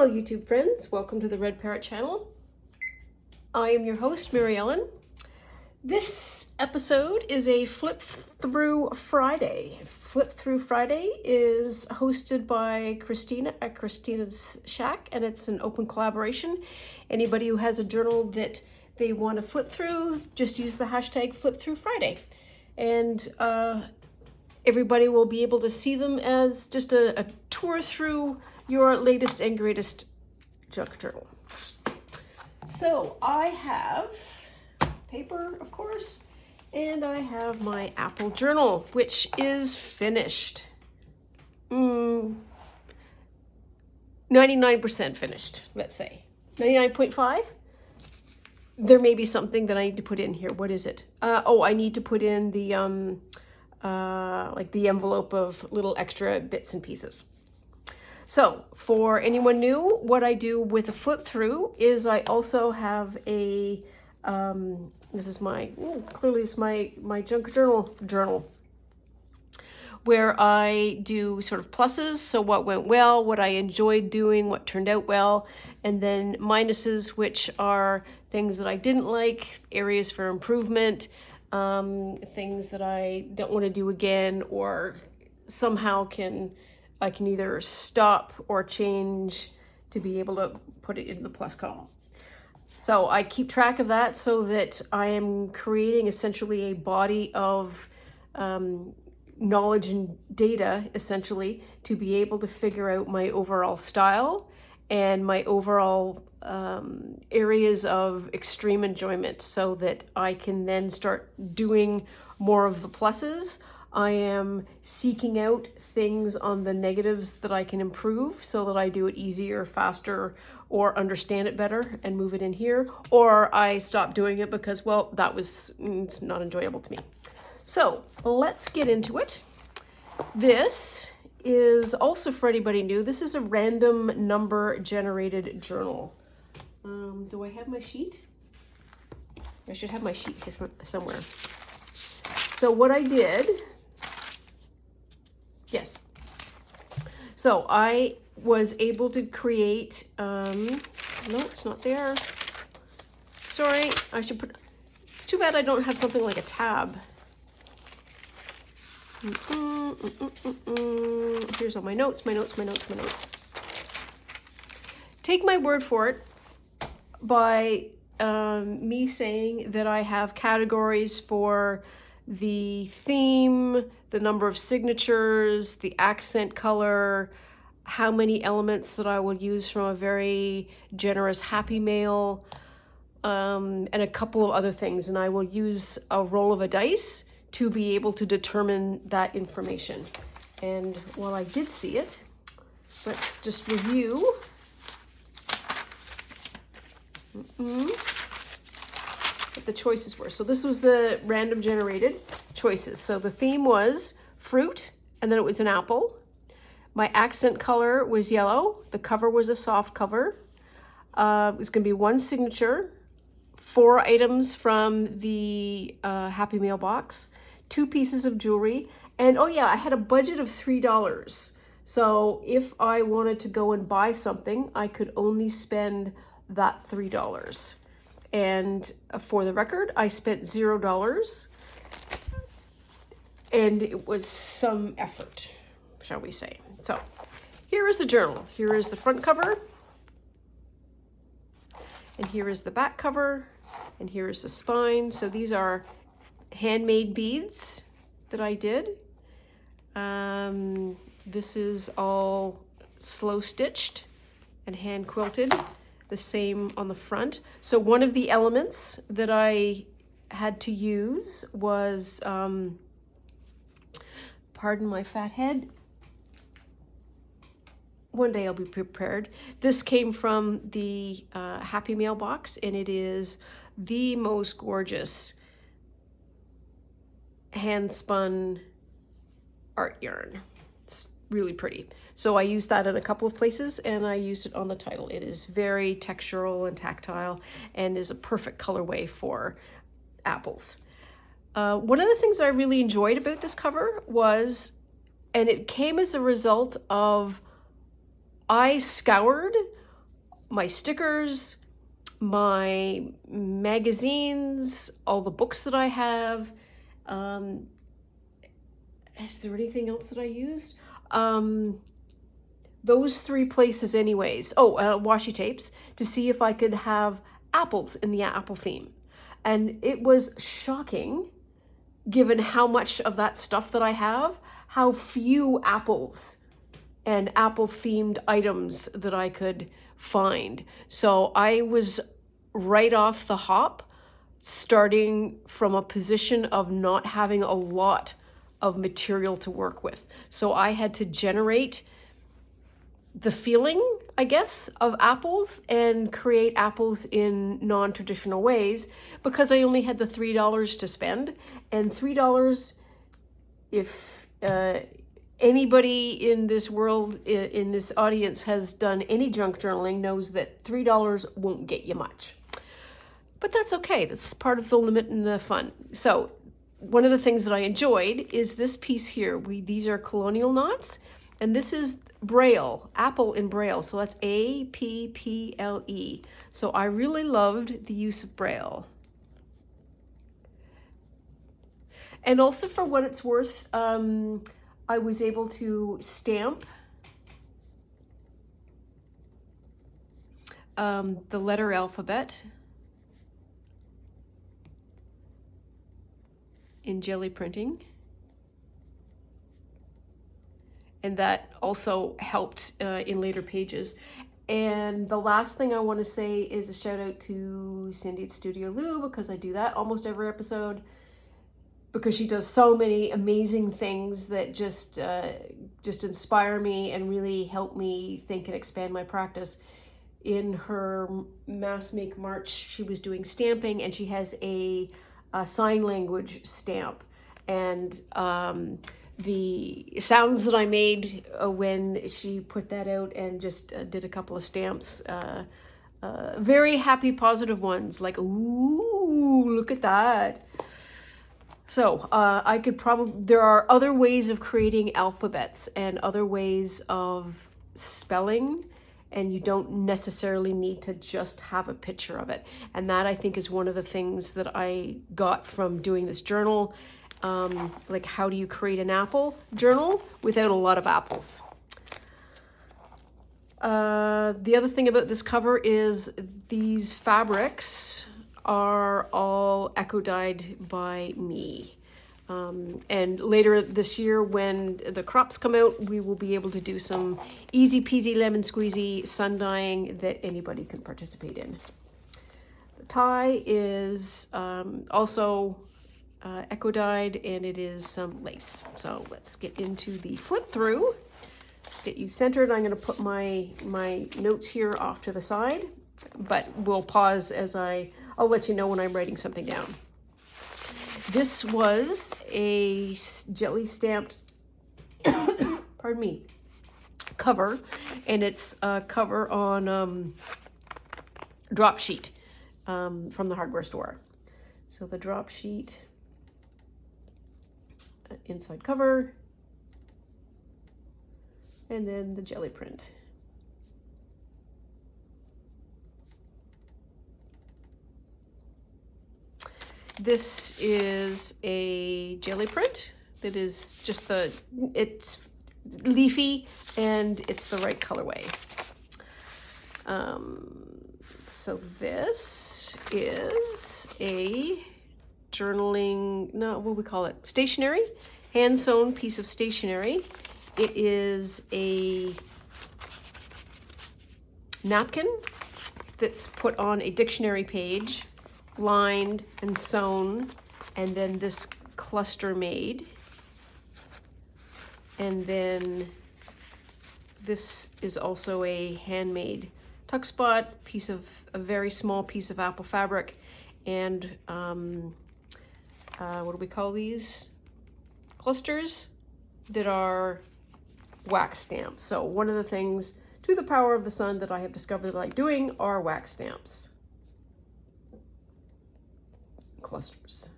Hello YouTube friends, welcome to the Red Parrot channel. I am your host, Mary Ellen. This episode is a Flip Through Friday. Flip Through Friday is hosted by Christina at Christina's Shack, and it's an open collaboration. Anybody who has a journal that they want to flip through, just use the hashtag Flip Through Friday. And everybody will be able to see them as just a tour through your latest and greatest junk journal. So I have paper, of course, and I have my Apple journal, which is finished. 99% finished, let's say. 99.5? There may be something that I need to put in here. What is it? I need to put in the like the envelope of little extra bits and pieces. So for anyone new, what I do with a flip through is I also have a, this is my, clearly it's my junk journal, where I do sort of pluses. So what went well, what I enjoyed doing, what turned out well, and then minuses, which are things that I didn't like, areas for improvement, things that I don't want to do again, or somehow I can either stop or change to be able to put it in the plus column. So I keep track of that so that I am creating essentially a body of knowledge and data, essentially, to be able to figure out my overall style and my overall areas of extreme enjoyment, so that I can then start doing more of the pluses. I am seeking out things on the negatives that I can improve so that I do it easier, faster, or understand it better and move it in here. Or I stop doing it because, well, it's not enjoyable to me. So let's get into it. This is also for anybody new. This is a random number generated journal. Do I have my sheet? I should have my sheet here somewhere. So what I did, yes. So I was able to create, no, it's not there. Sorry, I should put, it's too bad I don't have something like a tab. Here's all my notes. Take my word for it by me saying that I have categories for the theme, the number of signatures, the accent color, how many elements that I will use from a very generous happy mail, and a couple of other things. And I will use a roll of a dice to be able to determine that information. And while I did see it, let's just review. What the choices were. So this was the random generated choices. So the theme was fruit, and then it was an apple. My accent color was yellow. The cover was a soft cover. It was going to be one signature, 4 items from the Happy Mail box, 2 pieces of jewelry, and oh yeah, I had a budget of $3. So if I wanted to go and buy something, I could only spend that $3. And for the record, I spent $0, and it was some effort, shall we say. So here is the journal. Here is the front cover, and here is the back cover, and here is the spine. So these are handmade beads that I did. This is all slow stitched and hand quilted. The same on the front. So one of the elements that I had to use was, pardon my fat head, one day I'll be prepared. This came from the Happy Mail box, and it is the most gorgeous hand spun art yarn. It's really pretty. So I used that in a couple of places, and I used it on the title. It is very textural and tactile and is a perfect colorway for apples. One of the things I really enjoyed about this cover was, and it came as a result of, I scoured my stickers, my magazines, all the books that I have. Is there anything else that I used? Those three places anyways. Oh, washi tapes to see if I could have apples in the apple theme. And it was shocking, given how much of that stuff that I have, how few apples and apple themed items that I could find. So I was right off the hop, starting from a position of not having a lot of material to work with. So I had to generate the feeling, I guess, of apples and create apples in non-traditional ways, because I only had the $3 to spend. And $3, if anybody in this world, in this audience, has done any junk journaling, knows that $3 won't get you much. But that's okay. This is part of the limit and the fun. So one of the things that I enjoyed is this piece here. These are colonial knots, and this is Braille, apple in Braille. So that's APPLE. So I really loved the use of Braille. And also, for what it's worth, I was able to stamp the letter alphabet in jelly printing. And that also helped in later pages. And the last thing I want to say is a shout out to Cindy at Studio Lou, because I do that almost every episode, because she does so many amazing things that just inspire me and really help me think and expand my practice. In her Mass Make March, she was doing stamping, and she has a sign language stamp. And the sounds that I made when she put that out and just did a couple of stamps, very happy, positive ones, like, ooh, look at that. So I could probably, there are other ways of creating alphabets and other ways of spelling, and you don't necessarily need to just have a picture of it. And that, I think, is one of the things that I got from doing this journal. Like, how do you create an apple journal without a lot of apples? The other thing about this cover is these fabrics are all eco dyed by me. And later this year, when the crops come out, we will be able to do some easy peasy lemon squeezy sun dyeing that anybody can participate in. The tie is also eco dyed, and it is some lace. So let's get into the flip through. Let's get you centered. I'm going to put my notes here off to the side, but we'll pause as I'll let you know when I'm writing something down. This was a jelly stamped, pardon me, cover, and it's a cover on drop sheet from the hardware store. So the drop sheet, inside cover, and then the jelly print. This is a jelly print that is just it's leafy and it's the right colorway. So this is a journaling, no, what do we call it? Stationery, hand sewn piece of stationery. It is a napkin that's put on a dictionary page, lined and sewn, and then this cluster made. And then this is also a handmade tuck spot, a very small piece of apple fabric, and what do we call these? Clusters that are wax stamps. So one of the things, to the power of the sun, that I have discovered that I like doing are wax stamps. Clusters.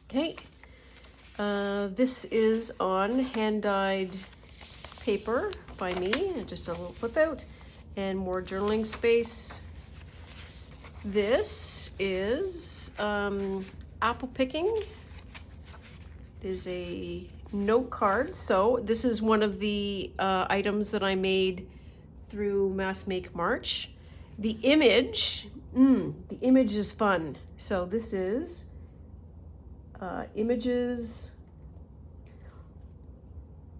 Okay, this is on hand-dyed paper by me, and just a little flip out, and more journaling space. This is apple picking. It is a note card. So this is one of the items that I made through Mass Make March. The image is fun. So this is images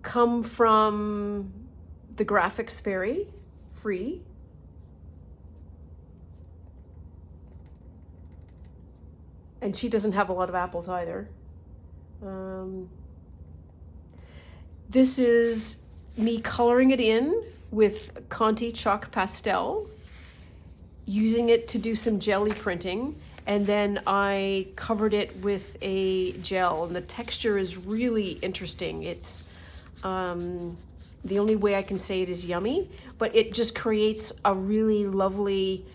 come from the Graphics Fairy, free. And she doesn't have a lot of apples either. This is me coloring it in with Conti Chalk Pastel, using it to do some jelly printing, and then I covered it with a gel, and the texture is really interesting. It's the only way I can say it is yummy, but it just creates a really lovely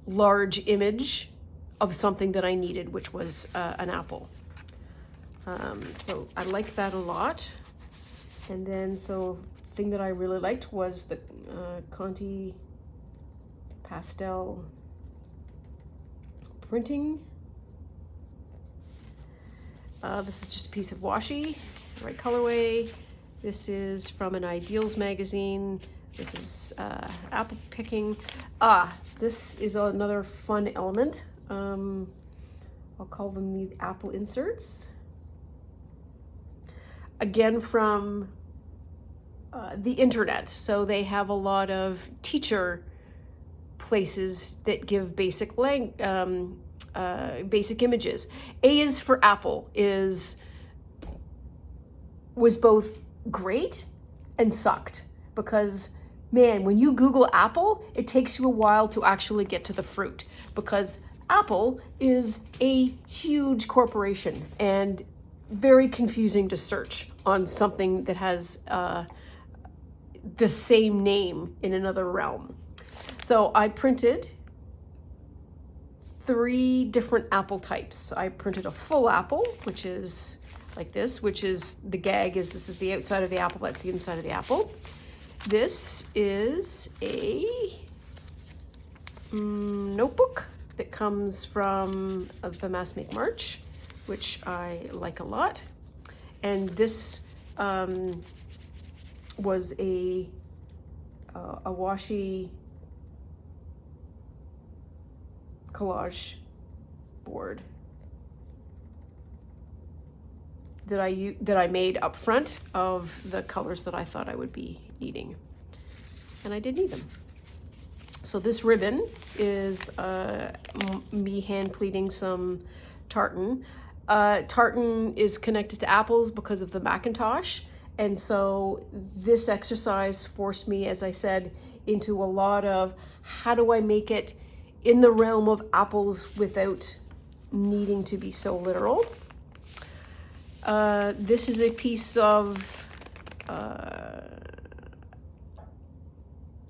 large image of something that I needed, which was an apple. So I like that a lot. And then, so the thing that I really liked was the Conti Pastel printing. This is just a piece of washi, right colorway. This is from an Ideals magazine. This is apple picking. This is another fun element. I'll call them the apple inserts. Again, from the internet. So they have a lot of teacher places that give basic basic images. A is for Apple was both great and sucked, because man, when you Google Apple, it takes you a while to actually get to the fruit, because Apple is a huge corporation and very confusing to search on something that has the same name in another realm. So I printed 3 different apple types. I printed a full apple, which is like this, which is the gag is this is the outside of the apple, that's the inside of the apple. This is a notebook that comes from the Mass Make March, which I like a lot. And this was a washi collage board that I made up front of the colors that I thought I would be needing, and I did need them. So this ribbon is me hand pleating some tartan. Tartan is connected to apples because of the Macintosh, and so this exercise forced me, as I said, into a lot of how do I make it in the realm of apples without needing to be so literal. This is a piece of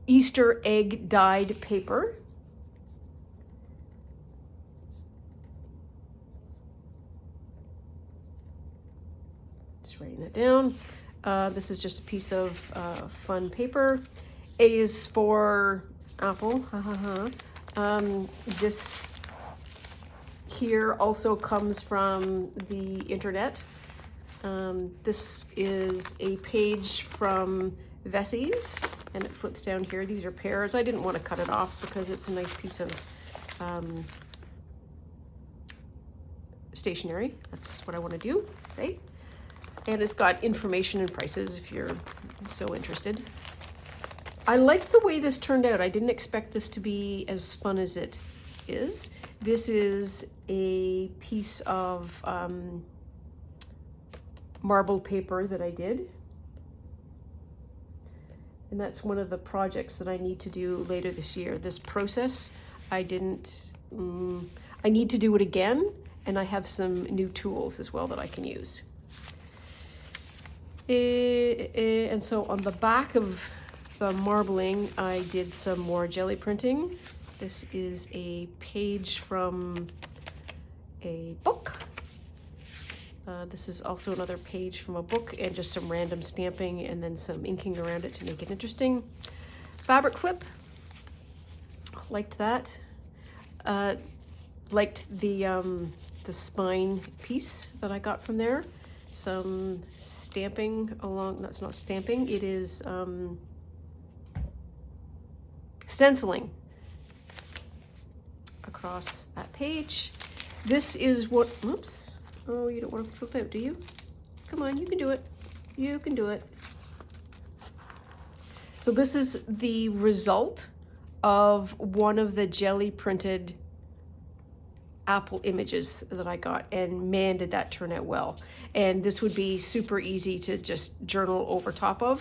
Easter egg dyed paper. Just writing that down. This is just a piece of fun paper. A is for apple. This here also comes from the internet. This is a page from Vessies, and it flips down here. These are pears. I didn't want to cut it off because it's a nice piece of stationery. That's what I want to do, say. And it's got information and prices if you're so interested. I like the way this turned out. I didn't expect this to be as fun as it is. This is a piece of marbled paper that I did. And that's one of the projects that I need to do later this year. This process, I need to do it again, and I have some new tools as well that I can use. And so on the back of the marbling, I did some more jelly printing. This is a page from a book. This is also another page from a book and just some random stamping and then some inking around it to make it interesting. Fabric flip, liked that. Liked the spine piece that I got from there. Some stamping along, that's not stamping, it is stenciling across that page. This is what, oops, oh, you don't want to flip out, do you? Come on, you can do it. You can do it. So this is the result of one of the jelly printed apple images that I got, and man, did that turn out well. And this would be super easy to just journal over top of.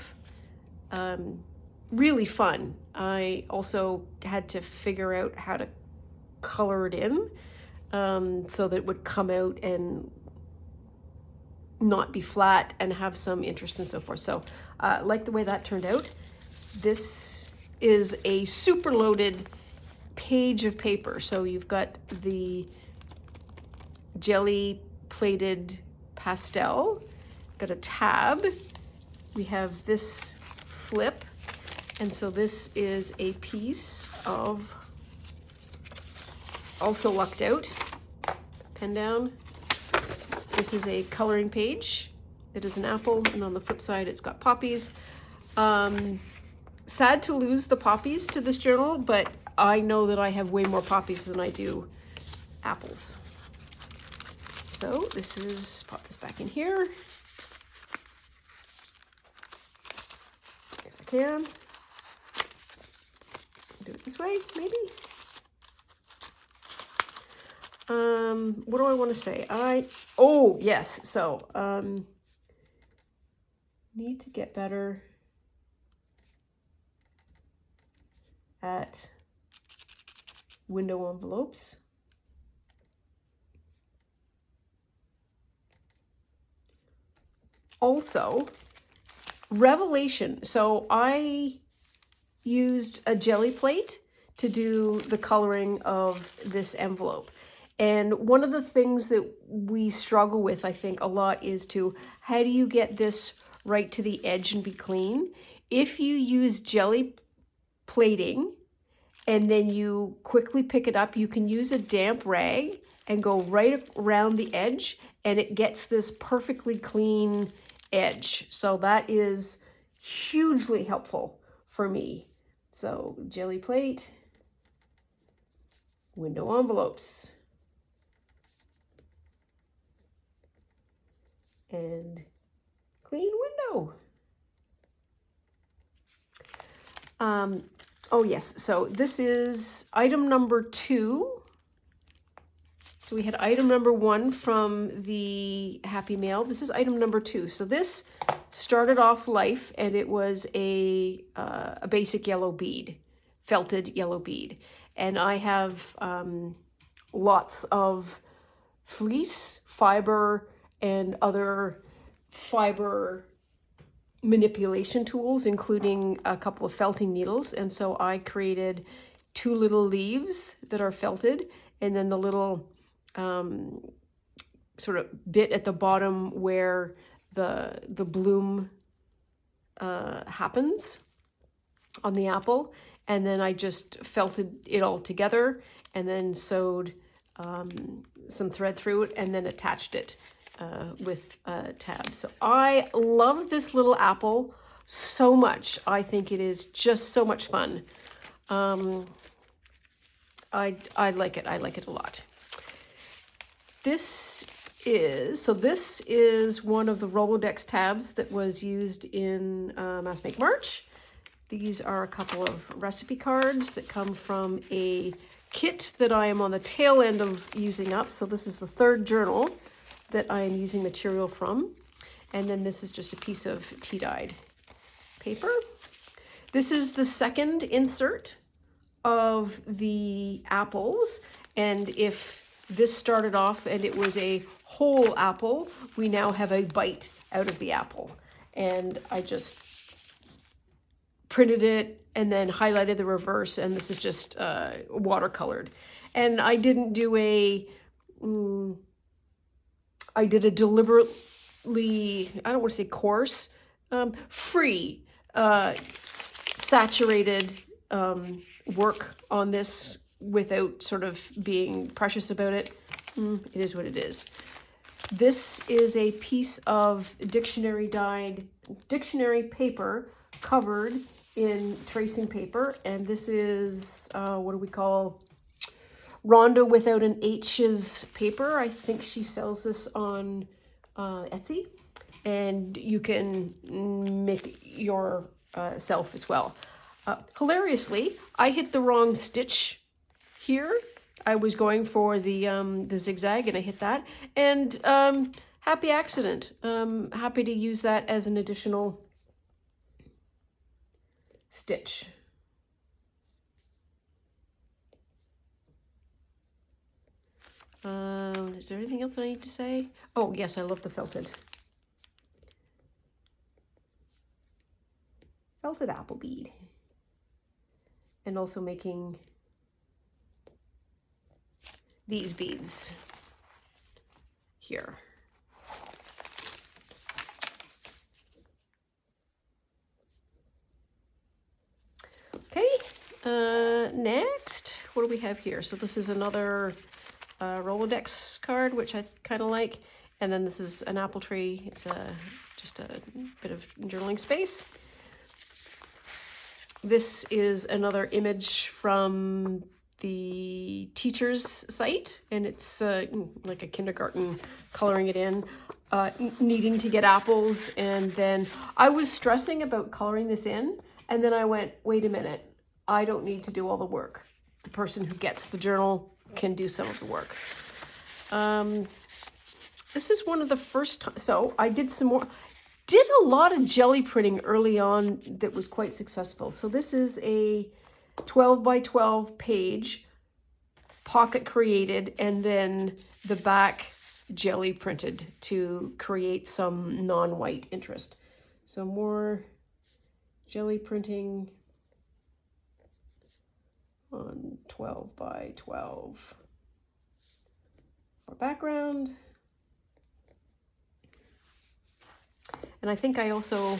Really fun. I also had to figure out how to color it in so that it would come out and not be flat and have some interest and so forth. So like the way that turned out. This is a super loaded page of paper. So you've got the jelly plated pastel, got a tab, we have this flip, and so this is a piece of, also lucked out, pen down. This is a coloring page. It is an apple, and on the flip side it's got poppies. Sad to lose the poppies to this journal, but I know that I have way more poppies than I do apples. So this is, pop this back in here if I can. Do it this way, maybe. What do I want to say? Oh yes, so need to get better at window envelopes. Also, revelation. So I used a jelly plate to do the coloring of this envelope. And one of the things that we struggle with, I think, a lot is how do you get this right to the edge and be clean? If you use jelly plating and then you quickly pick it up, you can use a damp rag and go right around the edge and it gets this perfectly clean edge. So that is hugely helpful for me. So jelly plate, window envelopes, and clean window. Oh yes, so this is item number 2. So we had item number 1 from the Happy Mail. This is item number 2. So this started off life, and it was a basic yellow bead, felted yellow bead. And I have lots of fleece, fiber, and other fiber manipulation tools, including a couple of felting needles. And so I created 2 little leaves that are felted, and then the little sort of bit at the bottom where the bloom happens on the apple. And then I just felted it all together and then sewed some thread through it and then attached it with a tab. So I love this little apple so much. I think it is just so much fun. I like it. I like it a lot. This is one of the Rolodex tabs that was used in Mass Make March. These are a couple of recipe cards that come from a kit that I am on the tail end of using up. So this is the 3rd journal that I am using material from. And then this is just a piece of tea-dyed paper. This is the 2nd insert of the apples. And if this started off and it was a whole apple, we now have a bite out of the apple. And I just printed it and then highlighted the reverse, and this is just watercolored. And I didn't do I did a deliberately, I don't want to say coarse, free, saturated work on this without sort of being precious about it. It is what it is. This is a piece of dictionary paper covered in tracing paper, and this is what do we call Rhonda without an H's paper. I think she sells this on Etsy, and you can make your self as well. Hilariously, I hit the wrong stitch here. I was going for the zigzag, and I hit that. And happy accident. Happy to use that as an additional stitch. Is there anything else I need to say? Oh, yes, I love the felted apple bead. And also making these beads here. Okay, next, what do we have here? So this is another Rolodex card, which I kind of like. And then this is an apple tree. It's just a bit of journaling space. This is another image from the teacher's site, and it's like a kindergarten coloring it in, needing to get apples. And then I was stressing about coloring this in, and then I went, wait a minute, I don't need to do all the work. The person who gets the journal can do some of the work. This is one of the first times, so I did a lot of jelly printing early on that was quite successful. So this is a 12 by 12 page, pocket created, and then the back jelly printed to create some non-white interest. So more jelly printing on 12 by 12 for background. And I think I also,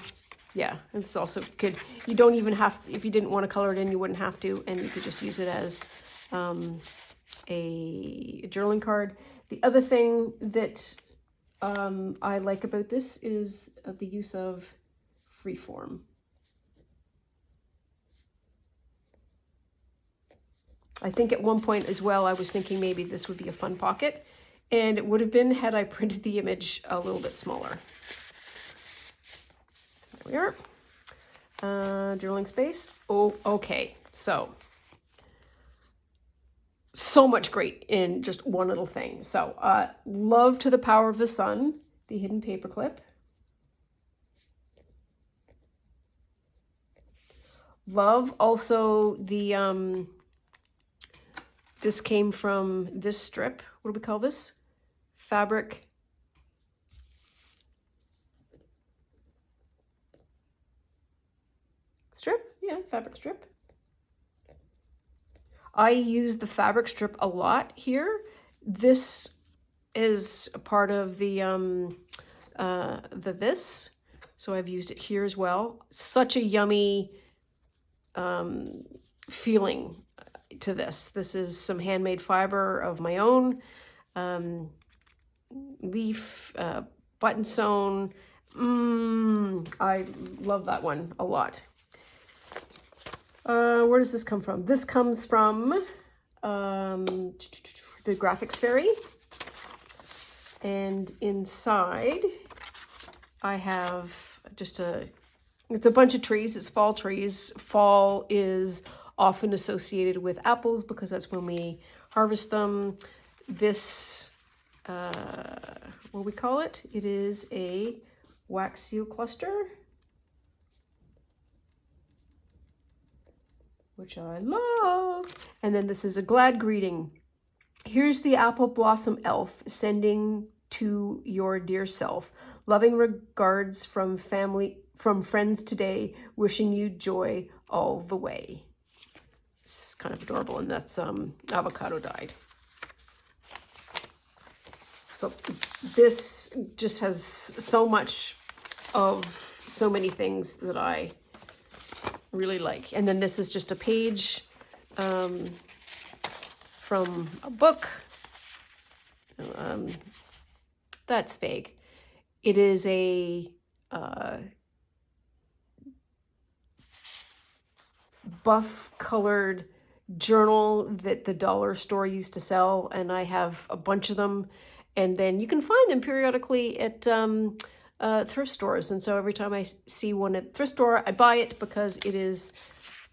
yeah, it's also good. You don't even have, if you didn't want to color it in, you wouldn't have to, and you could just use it as a journaling card. The other thing that I like about this is the use of freeform. I think at one point as well, I was thinking maybe this would be a fun pocket, and it would have been had I printed the image a little bit smaller. There we are. Journaling space. Oh, okay. So much great in just one little thing. So love To the Power of the Sun, the hidden paperclip. Love also the, this came from this strip. What do we call this? Fabric. Strip? Yeah, fabric strip. I use the fabric strip a lot here. This is a part of the this, so I've used it here as well. Such a yummy feeling to this. This is some handmade fiber of my own, leaf, button sewn. I love that one a lot. Where does this come from? This comes from the Graphics Fairy. And inside I have just it's a bunch of trees. It's fall trees. Fall is often associated with apples because that's when we harvest them. This, what do we call it? It is a wax seal cluster, which I love. And then this is a glad greeting. Here's the apple blossom elf sending to your dear self. Loving regards from friends today, wishing you joy all the way. It's kind of adorable, and that's avocado dyed. It's So this just has so much of so many things that I really like. And then this is just a page from a book. That's vague. It is a buff colored journal that the dollar store used to sell, and I have a bunch of them, and then you can find them periodically at thrift stores. And so every time I see one at thrift store, I buy it because it is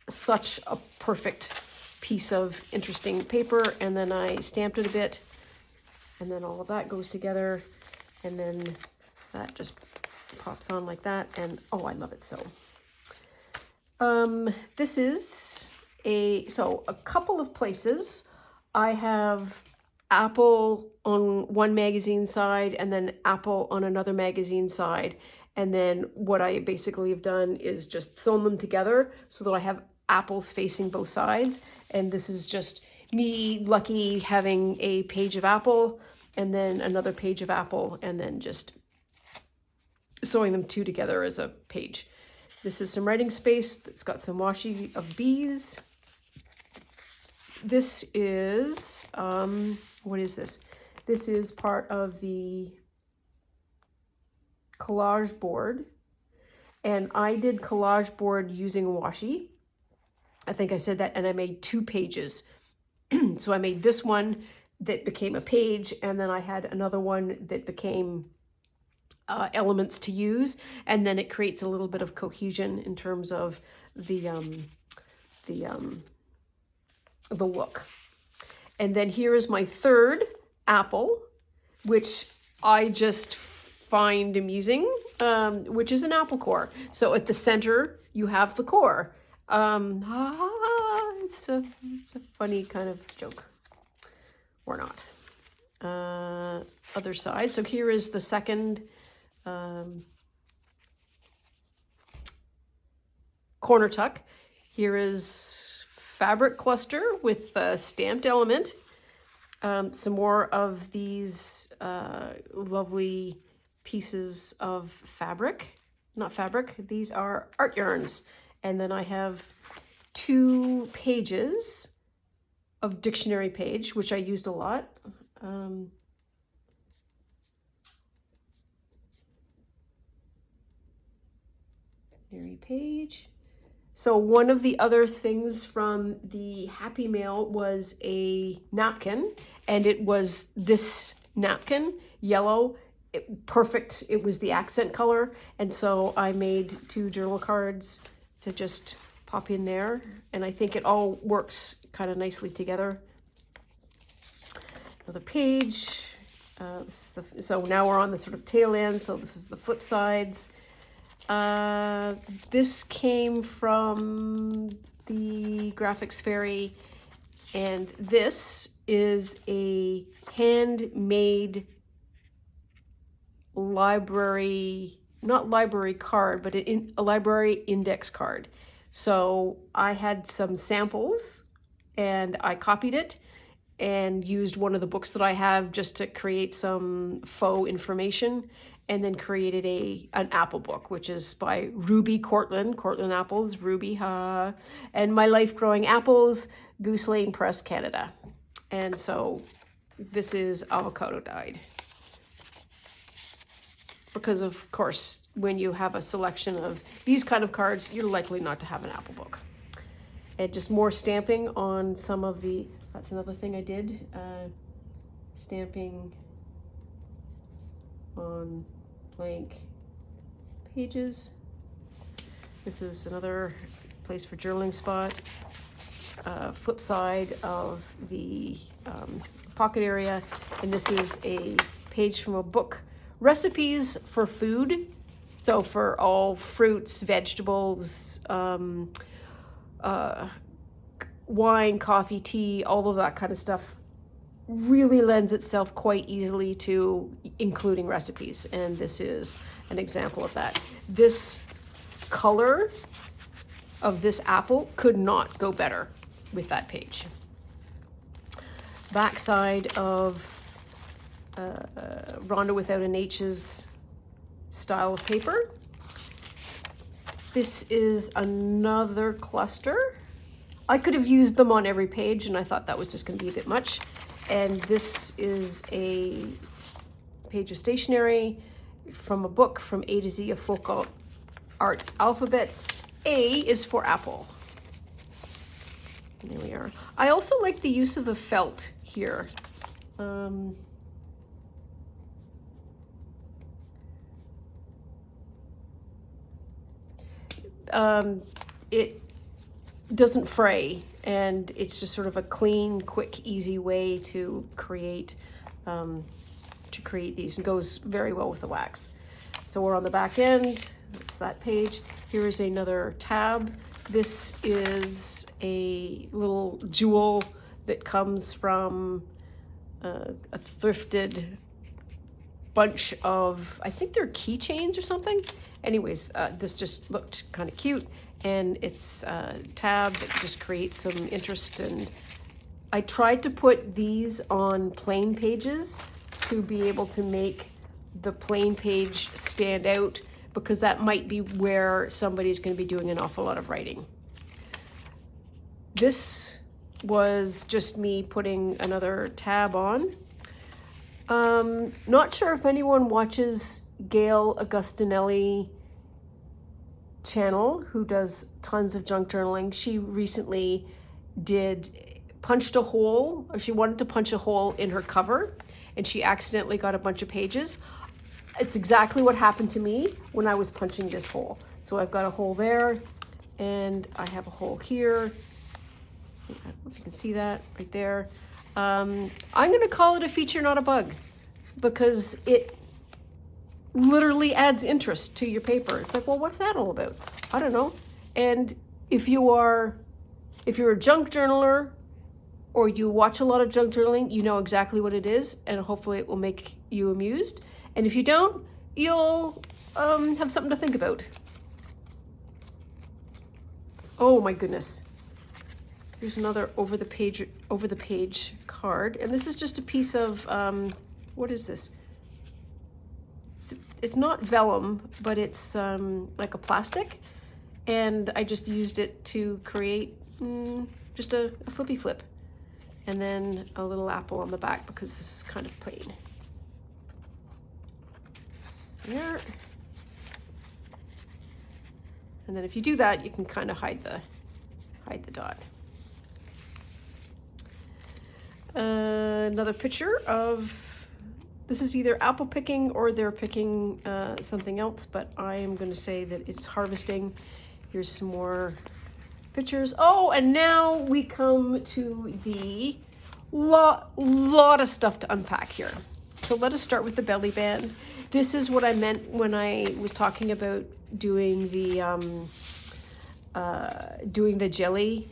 such a perfect piece of interesting paper. And then I stamped it a bit, and then all of that goes together, and then that just pops on like that, and oh, I love it so. This is a couple of places. I have Apple on one magazine side and then Apple on another magazine side. And then what I basically have done is just sewn them together so that I have apples facing both sides. And this is just me lucky having a page of apple and then another page of apple, and then just sewing them two together as a page. This is some writing space that's got some washi of bees. This is, what is this? This is part of the collage board. And I did collage board using washi. I think I said that, and I made 2 pages. So I made this one that became a page, and then I had another one that became elements to use, and then it creates a little bit of cohesion in terms of the look. And then here is my third apple, which I just find amusing, which is an apple core. So at the center you have the core. It's a funny kind of joke, or not. Other side. So here is the second corner tuck. Here is fabric cluster with a stamped element. Some more of these lovely pieces of fabric. Not fabric, these are art yarns. And then I have 2 pages of dictionary page, which I used a lot. Page. So one of the other things from the Happy Mail was a napkin, and it was this napkin, yellow, perfect. It was the accent color, and so I made 2 journal cards to just pop in there, and I think it all works kind of nicely together. Another page. So now we're on the sort of tail end, so this is the flip sides. This came from the Graphics Fairy, and this is a handmade library, not library card, but a library index card. So I had some samples and I copied it and used one of the books that I have just to create some faux information, and then created an apple book, which is by Ruby Cortland Apples, Ruby, and My Life Growing Apples, Goose Lane Press, Canada. And so this is avocado dyed. Because of course, when you have a selection of these kind of cards, you're likely not to have an apple book. And just more stamping on some of the, that's another thing I did, stamping on blank pages. This is another place for journaling spot. Flip side of the pocket area, and this is a page from a book, Recipes for Food. So for all fruits, vegetables, wine, coffee, tea, all of that kind of stuff really lends itself quite easily to including recipes, and this is an example of that. This color of this apple could not go better with that page. Backside of Rhonda Without an H's style of paper. This is another cluster. I could have used them on every page, and I thought that was just going to be a bit much. And this is a page of stationery from a book, From A to Z, a folk art alphabet. A is for apple. And there we are. I also like the use of the felt here. It doesn't fray, and it's just sort of a clean, quick, easy way to create these, and goes very well with the wax. So we're on the back end. It's that page. Here is another tab. This is a little jewel that comes from a thrifted bunch of, I think they're keychains or something. Anyways, this just looked kind of cute, and it's a tab that just creates some interest. And I tried to put these on plain pages to be able to make the plain page stand out, because that might be where somebody's going to be doing an awful lot of writing. This was just me putting another tab on. Not sure if anyone watches Gail Augustinelli channel, who does tons of junk journaling. She recently punched a hole, or she wanted to punch a hole in her cover, and she accidentally got a bunch of pages. It's exactly what happened to me when I was punching this hole. So I've got a hole there, and I have a hole here. I don't know if you can see that right there. I'm going to call it a feature, not a bug, because it literally adds interest to your paper. It's like, well, what's that all about? I don't know. And if you're a junk journaler, or you watch a lot of junk journaling, you know exactly what it is, and hopefully it will make you amused. And if you don't, you'll have something to think about. Oh my goodness. Here's another over the page card. And this is just a piece of, what is this? It's not vellum, but it's like a plastic. And I just used it to create just a flippy flip. And then a little apple on the back, because this is kind of plain. There. And then if you do that, you can kind of hide the dot. Another picture of, this is either apple picking or they're picking something else, but I am going to say that it's harvesting. Here's some more pictures. Oh, and now we come to the lot of stuff to unpack here. So let us start with the belly band. This is what I meant when I was talking about doing the jelly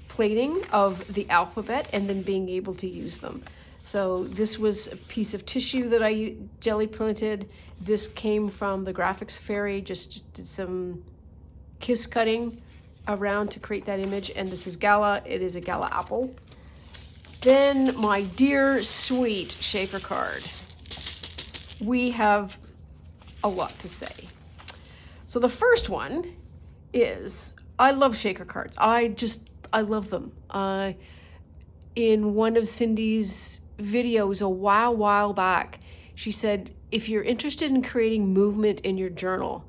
plating of the alphabet and then being able to use them. So this was a piece of tissue that I jelly printed. This came from the Graphics Fairy, just did some kiss cutting around to create that image. And this is Gala. It is a Gala apple. Then my dear sweet shaker card. We have a lot to say. So the first one is, I love shaker cards. I love them. In one of Cindy's videos a while back, she said, if you're interested in creating movement in your journal,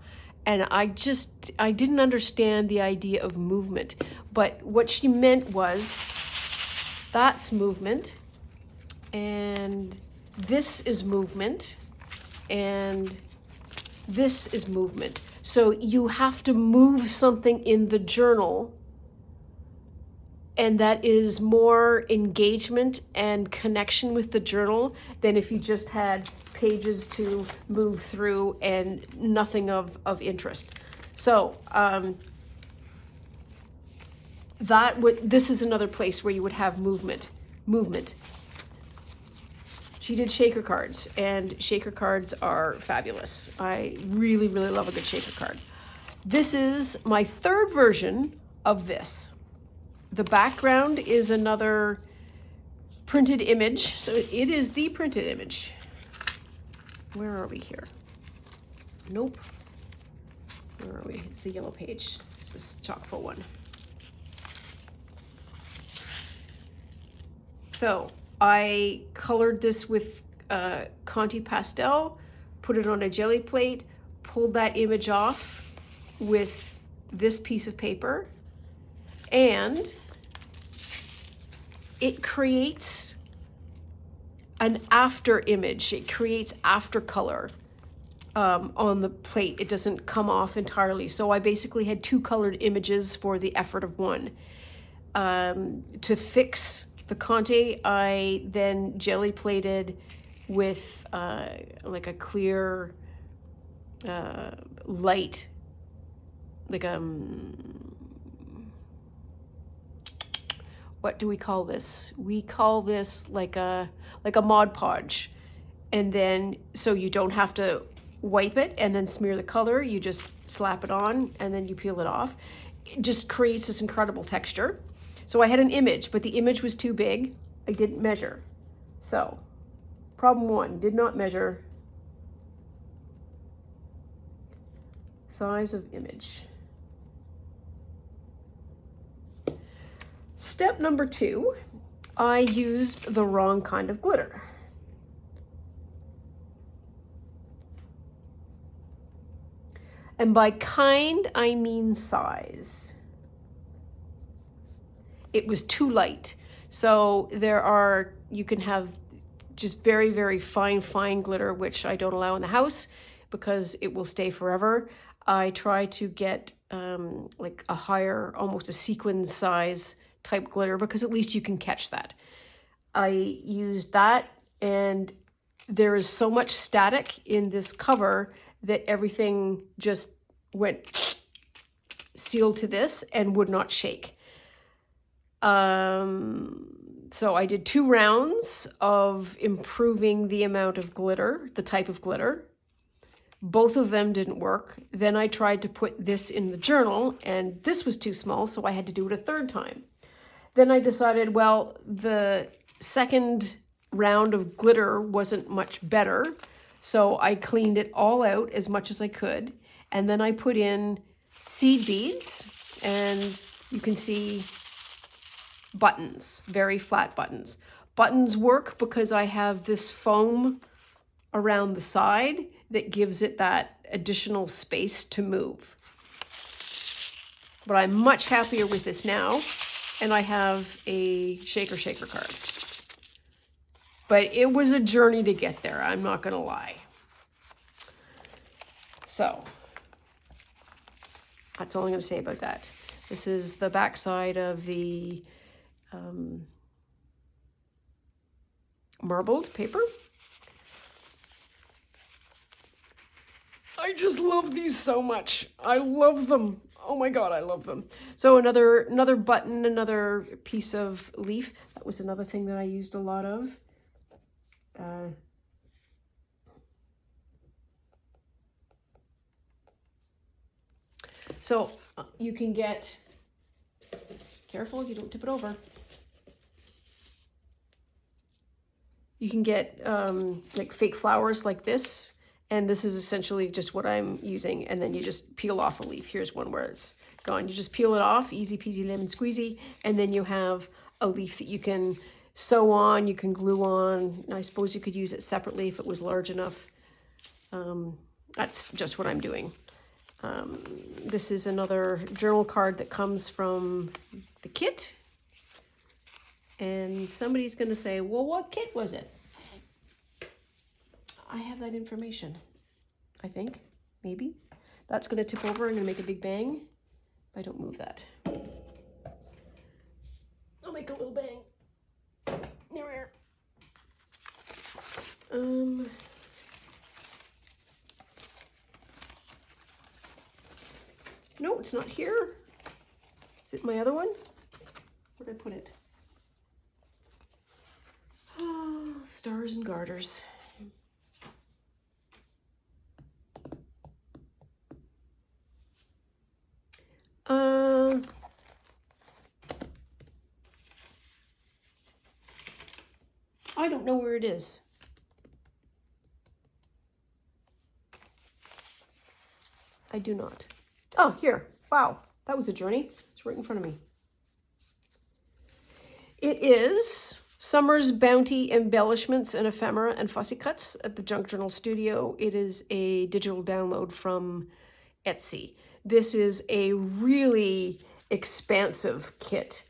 and I didn't understand the idea of movement, but what she meant was, that's movement, and this is movement, and this is movement. So you have to move something in the journal, and that is more engagement and connection with the journal than if you just had pages to move through and nothing of interest. So this is another place where you would have movement. She did shaker cards, and shaker cards are fabulous. I really love a good shaker card. This is my third version of this. The background is another printed image. So it is the printed image. Where are we here? Nope. Where are we? It's the yellow page. It's this chock full one. So I colored this with Conti Pastel, put it on a jelly plate, pulled that image off with this piece of paper, and it creates an after image. It creates after color on the plate. It doesn't come off entirely. So I basically had two colored images for the effort of one. To fix the Conte, I then jelly plated with like a clear light, like what do we call this? We call this like a Mod Podge. And then, so you don't have to wipe it and then smear the color, you just slap it on and then you peel it off. It just creates this incredible texture. So I had an image, but the image was too big. I didn't measure. So, problem one, did not measure size of image. Step number two, I used the wrong kind of glitter. And by kind, I mean size. It was too light. So you can have just very, very fine glitter, which I don't allow in the house because it will stay forever. I try to get like a higher, almost a sequin size type glitter, because at least you can catch that. I used that, and there is so much static in this cover that everything just went sealed to this and would not shake. So I did 2 rounds of improving the amount of glitter, the type of glitter. Both of them didn't work. Then I tried to put this in the journal, and this was too small, so I had to do it a 3rd time. Then I decided, well, the second round of glitter wasn't much better, so I cleaned it all out as much as I could, and then I put in seed beads, and you can see buttons, very flat buttons. Buttons work because I have this foam around the side that gives it that additional space to move. But I'm much happier with this now, and I have a shaker card. But it was a journey to get there, I'm not gonna lie. So, that's all I'm gonna say about that. This is the back side of the marbled paper. I just love these so much. I love them. Oh my God, I love them. So another button, another piece of leaf. That was another thing that I used a lot of. So you can get, careful, you don't tip it over. You can get like fake flowers like this. And this is essentially just what I'm using. And then you just peel off a leaf. Here's one where it's gone. You just peel it off, easy peasy lemon squeezy. And then you have a leaf that you can sew on, you can glue on. I suppose you could use it separately if it was large enough. That's just what I'm doing. This is another journal card that comes from the kit. And somebody's gonna say, well, what kit was it? I have that information, I think, maybe. That's gonna tip over and gonna make a big bang. If I don't move that. I'll make a little bang. There we are. No, it's not here. Is it my other one? Where did I put it? Oh, stars and garters. I don't know where it is. I do not. Oh, here. Wow, that was a journey. It's right in front of me. It is Summer's Bounty Embellishments and Ephemera and Fussy Cuts at the Junk Journal Studio. It is a digital download from Etsy. This is a really expansive kit.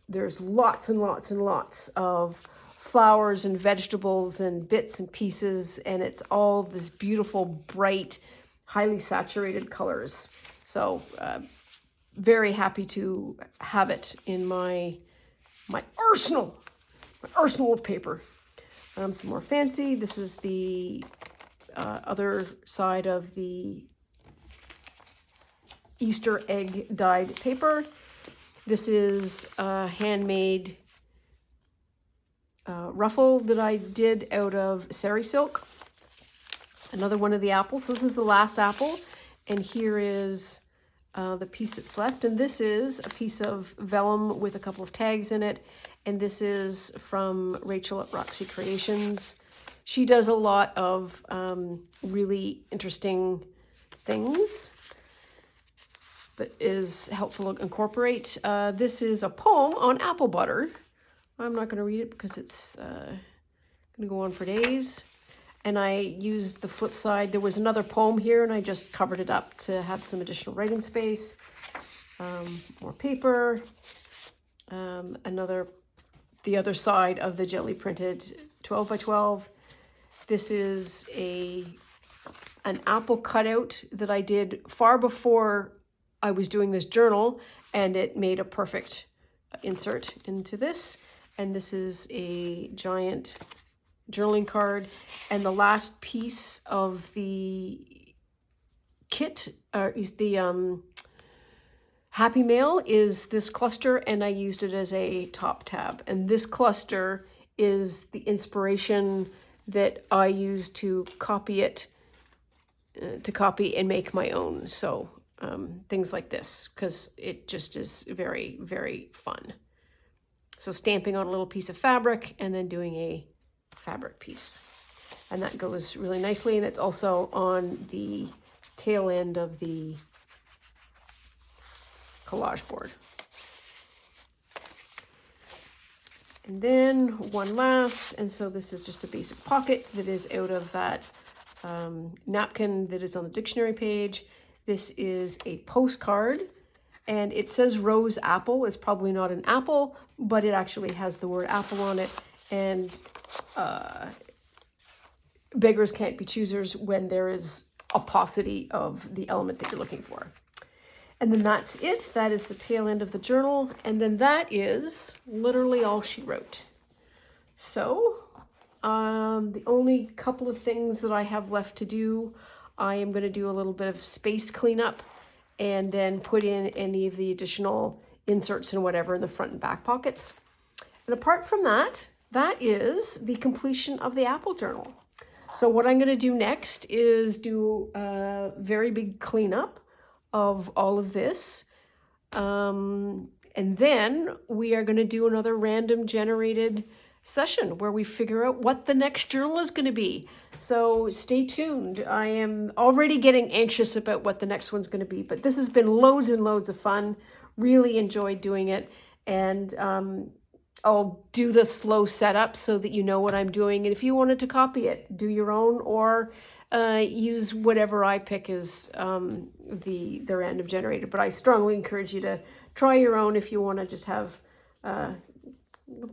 There's lots and lots and lots of flowers and vegetables and bits and pieces, and it's all this beautiful, bright, highly saturated colors. So very happy to have it in my arsenal of paper. Some more fancy. This is the other side of the Easter egg dyed paper. This is a handmade ruffle that I did out of sari silk. Another one of the apples. So this is the last apple, and here is the piece that's left. And this is a piece of vellum with a couple of tags in it. And this is from Rachel at Roxy Creations. She does a lot of really interesting things that is helpful to incorporate. This is a poem on apple butter. I'm not going to read it because it's going to go on for days. And I used the flip side. There was another poem here, and I just covered it up to have some additional writing space. More paper. The other side of the jelly printed 12 by 12. This is an apple cutout that I did far before I was doing this journal, and it made a perfect insert into this. And this is a giant journaling card. And the last piece of the kit is the Happy Mail is this cluster, and I used it as a top tab. And this cluster is the inspiration that I use to copy it, and make my own. So things like this, because it just is very, very fun. So stamping on a little piece of fabric and then doing a fabric piece. And that goes really nicely. And it's also on the tail end of the collage board. And then one last, and so this is just a basic pocket that is out of that napkin that is on the dictionary page. This is a postcard, and it says rose apple. It's probably not an apple, but it actually has the word apple on it. And beggars can't be choosers when there is a paucity of the element that you're looking for. And then that's it. That is the tail end of the journal. And then that is literally all she wrote. So the only couple of things that I have left to do, I am going to do a little bit of space cleanup and then put in any of the additional inserts and whatever in the front and back pockets. And apart from that, that is the completion of the Apple Journal. So what I'm going to do next is do a very big cleanup of all of this. And then we are going to do another random generated session where we figure out what the next journal is going to be. So stay tuned. I am already getting anxious about what the next one's going to be, but this has been loads and loads of fun. Really enjoyed doing it. And I'll do the slow setup so that you know what I'm doing. And if you wanted to copy it, do your own, or use whatever I pick as the random generator. But I strongly encourage you to try your own if you want to just have a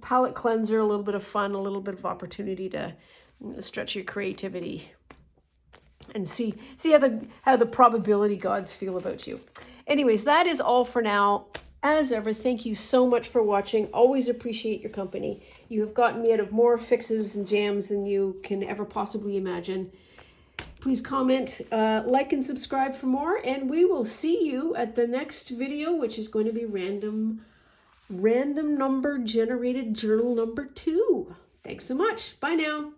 palette cleanser, a little bit of fun, a little bit of opportunity to stretch your creativity and see how the probability gods feel about you. Anyways, that is all for now. As ever, thank you so much for watching. Always appreciate your company. You have gotten me out of more fixes and jams than you can ever possibly imagine. Please comment, like, and subscribe for more, and we will see you at the next video, which is going to be random number generated journal number 2. Thanks so much. Bye now.